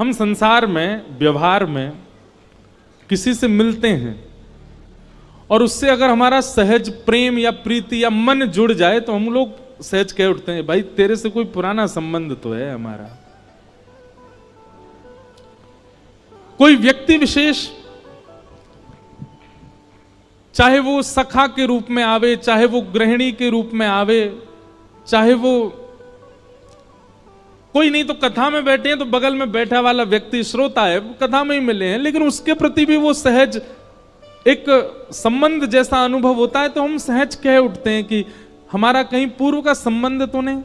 हम संसार में व्यवहार में किसी से मिलते हैं और उससे अगर हमारा सहज प्रेम या प्रीति या मन जुड़ जाए तो हम लोग सहज कह उठते हैं, भाई तेरे से कोई पुराना संबंध तो है हमारा। कोई व्यक्ति विशेष, चाहे वो सखा के रूप में आवे, चाहे वो गृहिणी के रूप में आवे, चाहे वो कोई नहीं तो कथा में बैठे हैं तो बगल में बैठा वाला व्यक्ति श्रोता है, वो कथा में ही मिले हैं, लेकिन उसके प्रति भी वो सहज एक संबंध जैसा अनुभव होता है, तो हम सहज कह उठते हैं कि हमारा कहीं पूर्व का संबंध तो नहीं।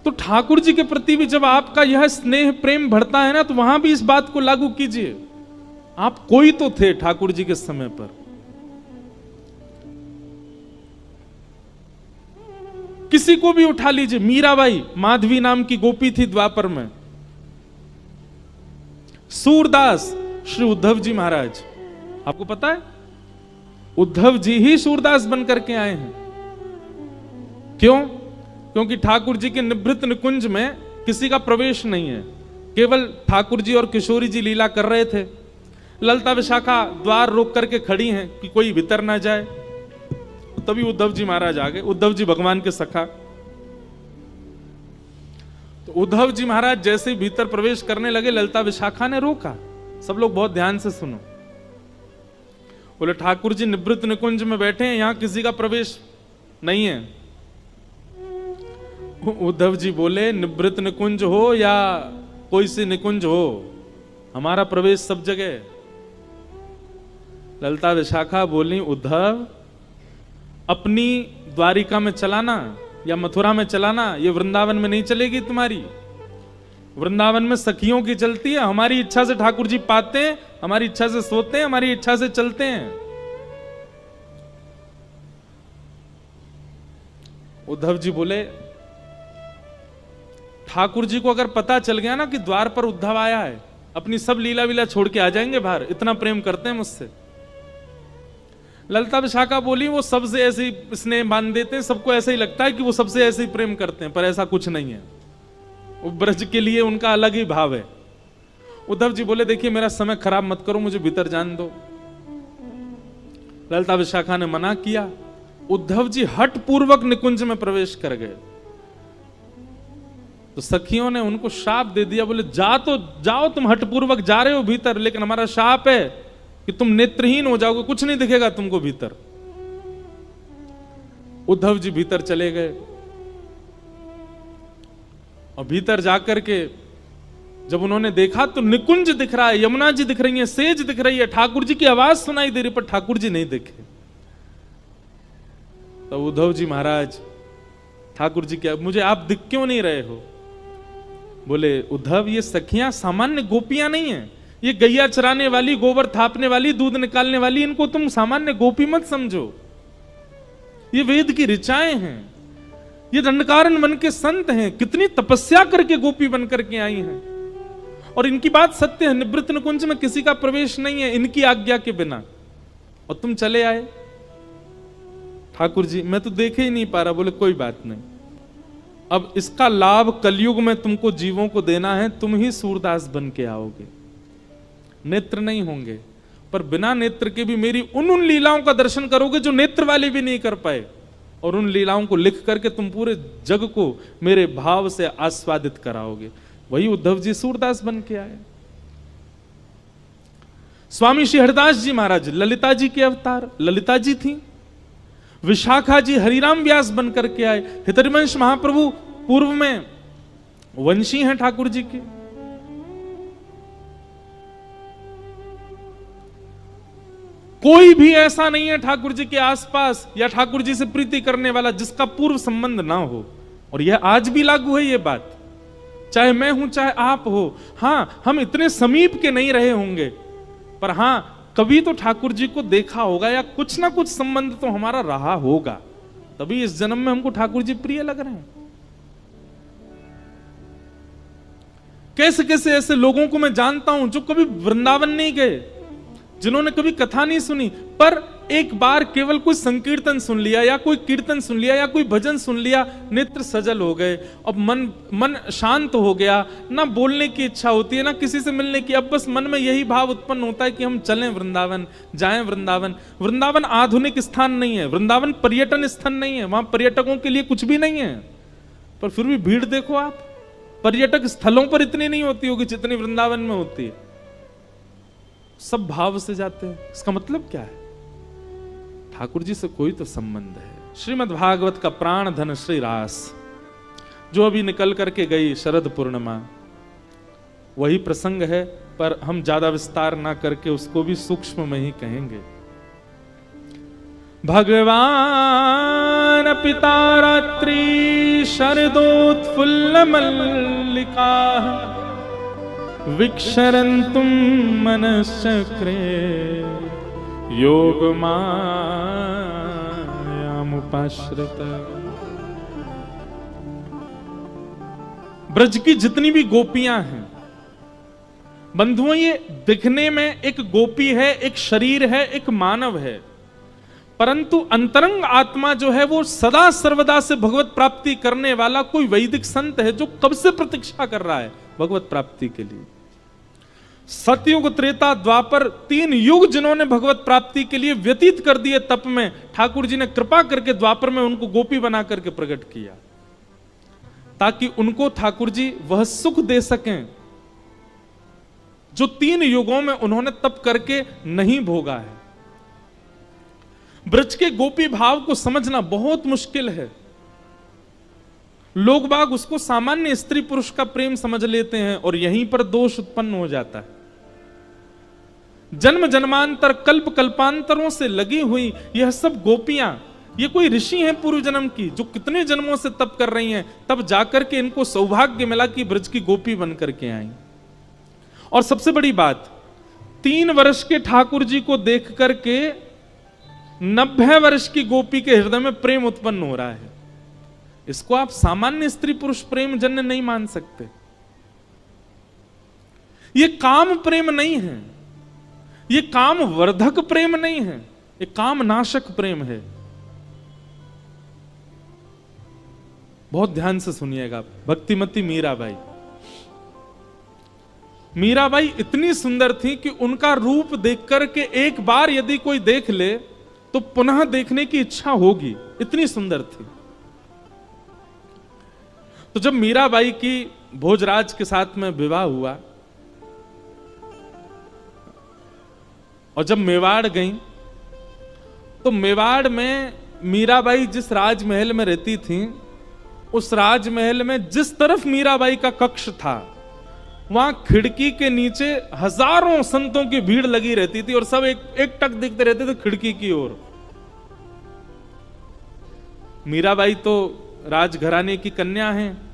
तो ठाकुर जी के प्रति भी जब आपका यह स्नेह प्रेम बढ़ता है ना, तो वहां भी इस बात को लागू कीजिए। आप कोई तो थे ठाकुर जी के समय पर। किसी को भी उठा लीजिए, मीराबाई माधवी नाम की गोपी थी द्वापर में, सूरदास श्री उद्धव जी महाराज, आपको पता है उद्धव जी ही सूरदास बनकर के आए हैं। क्यों? क्योंकि ठाकुर जी के निभृत निकुंज में किसी का प्रवेश नहीं है, केवल ठाकुर जी और किशोरी जी लीला कर रहे थे। ललिता विशाखा द्वार रोक करके खड़ी हैं कि कोई भीतर ना जाए, तभी उद्धव जी महाराज आ गए। उद्धव जी भगवान के सखा। तो उद्धव जी महाराज जैसे ही भीतर प्रवेश करने लगे, ललिता विशाखा ने रोका। सब लोग बहुत ध्यान से सुनो। बोले ठाकुर जी निवृत्त निकुंज में बैठे हैं, यहां किसी का प्रवेश नहीं है। उद्धव जी बोले निवृत्त निकुंज हो या कोई सी निकुंज हो, हमारा प्रवेश सब जगह। ललिता विशाखा बोली उद्धव, अपनी द्वारिका में चलाना या मथुरा में चलाना, ये वृंदावन में नहीं चलेगी तुम्हारी। वृंदावन में सखियों की चलती है, हमारी इच्छा से ठाकुर जी पाते हैं, हमारी इच्छा से सोते हैं, हमारी इच्छा से चलते हैं। उद्धव जी बोले ठाकुर जी को अगर पता चल गया ना कि द्वार पर उद्धव आया है, अपनी सब लीला वीला छोड़ के आ जाएंगे बाहर, इतना प्रेम करते हैं मुझसे। ललिता विशाखा बोली वो सबसे ऐसे ही स्नेह बांध देते हैं, सबको ऐसा ही लगता है कि वो सबसे ऐसे ही प्रेम करते हैं, पर ऐसा कुछ नहीं है। वो ब्रज के लिए उनका अलग ही भाव है। उद्धव जी बोले देखिए मेरा समय खराब मत करो, मुझे भीतर जान दो। ललिता विशाखा ने मना किया। उद्धव जी हठ पूर्वक निकुंज में प्रवेश कर गए। तो सखियों ने उनको शाप दे दिया, बोले जा तो जाओ, तुम हठपूर्वक जा रहे हो भीतर, लेकिन हमारा शाप है कि तुम नेत्रहीन हो जाओगे, कुछ नहीं दिखेगा तुमको भीतर। उद्धव जी भीतर चले गए और भीतर जाकर के जब उन्होंने देखा तो निकुंज दिख रहा है, यमुना जी दिख रही है, सेज दिख रही है, ठाकुर जी की आवाज सुनाई दे रही, पर ठाकुर जी नहीं दिखे। तो उद्धव जी महाराज ठाकुर जी क्या, मुझे आप दिख क्यों नहीं रहे हो? बोले उद्धव ये सखियां सामान्य गोपियां नहीं है, ये गैया चराने वाली, गोबर थापने वाली, दूध निकालने वाली, इनको तुम सामान्य गोपी मत समझो। ये वेद की ऋचाएं हैं, ये दंडकारण्य मन के संत हैं, कितनी तपस्या करके गोपी बन करके आई हैं। और इनकी बात सत्य है, निवृत्त निकुंज में किसी का प्रवेश नहीं है इनकी आज्ञा के बिना, और तुम चले आए। ठाकुर जी मैं तो देखे ही नहीं पा रहा। बोले कोई बात नहीं, अब इसका लाभ कलयुग में तुमको जीवों को देना है, तुम ही सूरदास बन के आओगे। नेत्र नहीं होंगे, पर बिना नेत्र के भी मेरी उन लीलाओं का दर्शन करोगे जो नेत्र वाले भी नहीं कर पाए, और उन लीलाओं को लिख करके तुम पूरे जग को मेरे भाव से आस्वादित कराओगे। वही उद्धव जी सूरदास बन के आए। स्वामी श्री हरिदास जी महाराज ललिता जी के अवतार, ललिता जी थी। विशाखा जी हरिराम व्यास बन करके आए। हितरिवंश महाप्रभु पूर्व में वंशी हैं ठाकुर जी के। कोई भी ऐसा नहीं है ठाकुर जी के आसपास या ठाकुर जी से प्रीति करने वाला जिसका पूर्व संबंध ना हो। और यह आज भी लागू है ये बात, चाहे मैं हूं चाहे आप हो। हां हम इतने समीप के नहीं रहे होंगे, पर हां कभी तो ठाकुर जी को देखा होगा या कुछ ना कुछ संबंध तो हमारा रहा होगा, तभी इस जन्म में हमको ठाकुर जी प्रिय लग रहे हैं। कैसे कैसे ऐसे लोगों को मैं जानता हूं जो कभी वृंदावन नहीं गए, जिन्होंने कभी कथा नहीं सुनी, पर एक बार केवल कोई संकीर्तन सुन लिया या कोई कीर्तन सुन लिया या कोई भजन सुन लिया, नेत्र सजल हो गए, अब मन शांत हो गया, ना बोलने की इच्छा होती है ना किसी से मिलने की, अब बस मन में यही भाव उत्पन्न होता है कि हम चलें वृंदावन, जाएं वृंदावन। वृंदावन आधुनिक स्थान नहीं है, वृंदावन पर्यटन स्थान नहीं है, वहां पर्यटकों के लिए कुछ भी नहीं है, पर फिर भी भीड़ देखो आप, पर्यटक स्थलों पर इतनी नहीं होती होगी जितनी वृंदावन में होती है। सब भाव से जाते हैं। इसका मतलब क्या है? ठाकुर जी से कोई तो संबंध है। श्रीमद् भागवत का प्राण धन श्री रास, जो अभी निकल करके गई शरद पूर्णिमा, वही प्रसंग है, पर हम ज्यादा विस्तार ना करके उसको भी सूक्ष्म में ही कहेंगे। भगवान पिता रात्रि शरदोत्फुल्ल मल्लिका विक्षरन्तुम मनश्चक्रे योगमायामुपाश्रित। ब्रज की जितनी भी गोपियां हैं बंधुओं, ये दिखने में एक गोपी है, एक शरीर है, एक मानव है, परंतु अंतरंग आत्मा जो है वो सदा सर्वदा से भगवत प्राप्ति करने वाला कोई वैदिक संत है जो कब से प्रतीक्षा कर रहा है भगवत प्राप्ति के लिए। सतयुग, त्रेता, द्वापर, 3 युग जिन्होंने भगवत प्राप्ति के लिए व्यतीत कर दिए तप में, ठाकुर जी ने कृपा करके द्वापर में उनको गोपी बना करके प्रकट किया, ताकि उनको ठाकुर जी वह सुख दे सकें जो 3 युगों में उन्होंने तप करके नहीं भोगा है। ब्रज के गोपी भाव को समझना बहुत मुश्किल है। लोग बाग उसको सामान्य स्त्री पुरुष का प्रेम समझ लेते हैं और यहीं पर दोष उत्पन्न हो जाता है। जन्म जन्मांतर, कल्प कल्पांतरों से लगी हुई यह सब गोपियां, ये कोई ऋषि हैं पूर्व जन्म की, जो कितने जन्मों से तप कर रही हैं, तब जाकर के इनको सौभाग्य मिला कि ब्रज की गोपी बन करके आई। और सबसे बड़ी बात, 3 वर्ष के ठाकुर जी को देख करके 90 वर्ष की गोपी के हृदय में प्रेम उत्पन्न हो रहा है। इसको आप सामान्य स्त्री पुरुष प्रेम जन्य नहीं मान सकते। ये काम प्रेम नहीं है, ये काम वर्धक प्रेम नहीं है, ये काम नाशक प्रेम है। बहुत ध्यान से सुनिएगा। भक्तिमती मीराबाई, मीराबाई इतनी सुंदर थी कि उनका रूप देख करके एक बार यदि कोई देख ले तो पुनः देखने की इच्छा होगी, इतनी सुंदर थी। तो जब मीराबाई की भोजराज के साथ में विवाह हुआ और जब मेवाड़ गई, तो मेवाड़ में मीराबाई जिस राजमहल में रहती थी, उस राजमहल में जिस तरफ मीराबाई का कक्ष था, वहां खिड़की के नीचे हजारों संतों की भीड़ लगी रहती थी और सब एक टक देखते रहते थे खिड़की की ओर। मीराबाई तो राजघराने की कन्या हैं,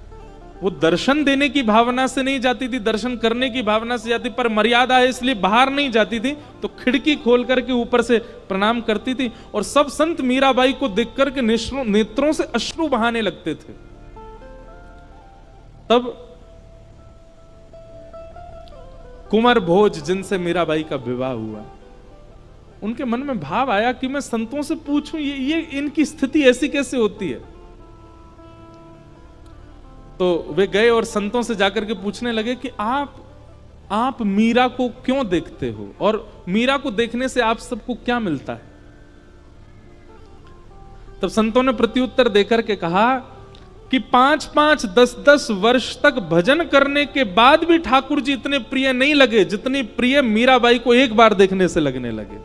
वो दर्शन देने की भावना से नहीं जाती थी, दर्शन करने की भावना से जाती, पर मर्यादा है इसलिए बाहर नहीं जाती थी, तो खिड़की खोल करके ऊपर से प्रणाम करती थी। और सब संत मीराबाई को देख करके नेत्रों से अश्रु बहाने लगते थे। तब कुंवर भोज, जिनसे मीराबाई का विवाह हुआ, उनके मन में भाव आया कि मैं संतों से पूछूं ये इनकी स्थिति ऐसी कैसे होती है। तो वे गए और संतों से जाकर के पूछने लगे कि आप मीरा को क्यों देखते हो और मीरा को देखने से आप सबको क्या मिलता है। तब संतों ने प्रत्युत्तर देकर के कहा कि 5-5, 10-10 वर्ष तक भजन करने के बाद भी ठाकुर जी इतने प्रिय नहीं लगे जितनी प्रिय मीराबाई को एक बार देखने से लगने लगे।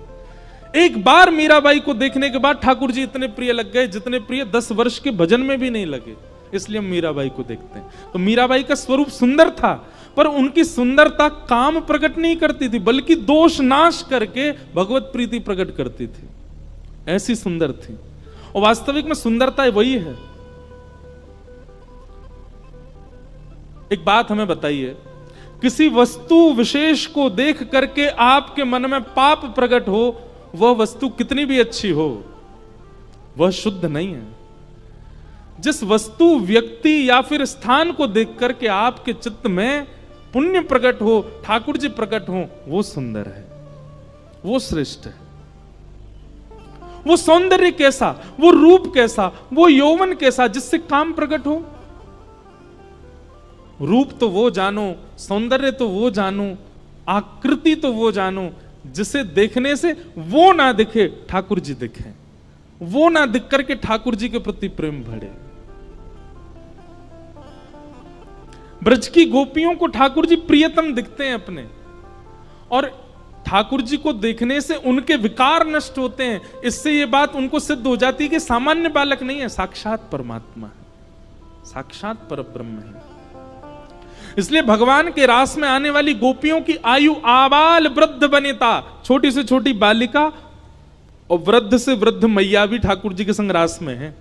एक बार मीराबाई को देखने के बाद ठाकुर जी इतने प्रिय लग गए जितने प्रिय 10 वर्ष के भजन में भी नहीं लगे। इसलिए हम मीराबाई को देखते हैं। तो मीराबाई का स्वरूप सुंदर था, पर उनकी सुंदरता काम प्रकट नहीं करती थी, बल्कि दोष नाश करके भगवत प्रीति प्रकट करती थी। ऐसी सुंदर थी। और वास्तविक में सुंदरता वही है। एक बात हमें बताइए, किसी वस्तु विशेष को देख करके आपके मन में पाप प्रकट हो, वह वस्तु कितनी भी अच्छी हो, वह शुद्ध नहीं है। जिस वस्तु, व्यक्ति या फिर स्थान को देख करके आपके चित्त में पुण्य प्रकट हो, ठाकुर जी प्रकट हो, वो सुंदर है, वो श्रेष्ठ है। वो सौंदर्य कैसा, वो रूप कैसा, वो यौवन कैसा जिससे काम प्रकट हो। रूप तो वो जानो, सौंदर्य तो वो जानो, आकृति तो वो जानो जिसे देखने से वो ना दिखे ठाकुर जी दिखे, वो ना दिख करके ठाकुर जी के प्रति प्रेम बढ़े। ब्रज की गोपियों को ठाकुर जी प्रियतम दिखते हैं अपने, और ठाकुर जी को देखने से उनके विकार नष्ट होते हैं। इससे यह बात उनको सिद्ध हो जाती है कि सामान्य बालक नहीं है, साक्षात परमात्मा है, साक्षात परब्रह्म है। इसलिए भगवान के रास में आने वाली गोपियों की आयु आबाल वृद्ध बनेता, छोटी से छोटी बालिका और वृद्ध से वृद्ध मैया भी ठाकुर जी के संग रास में है।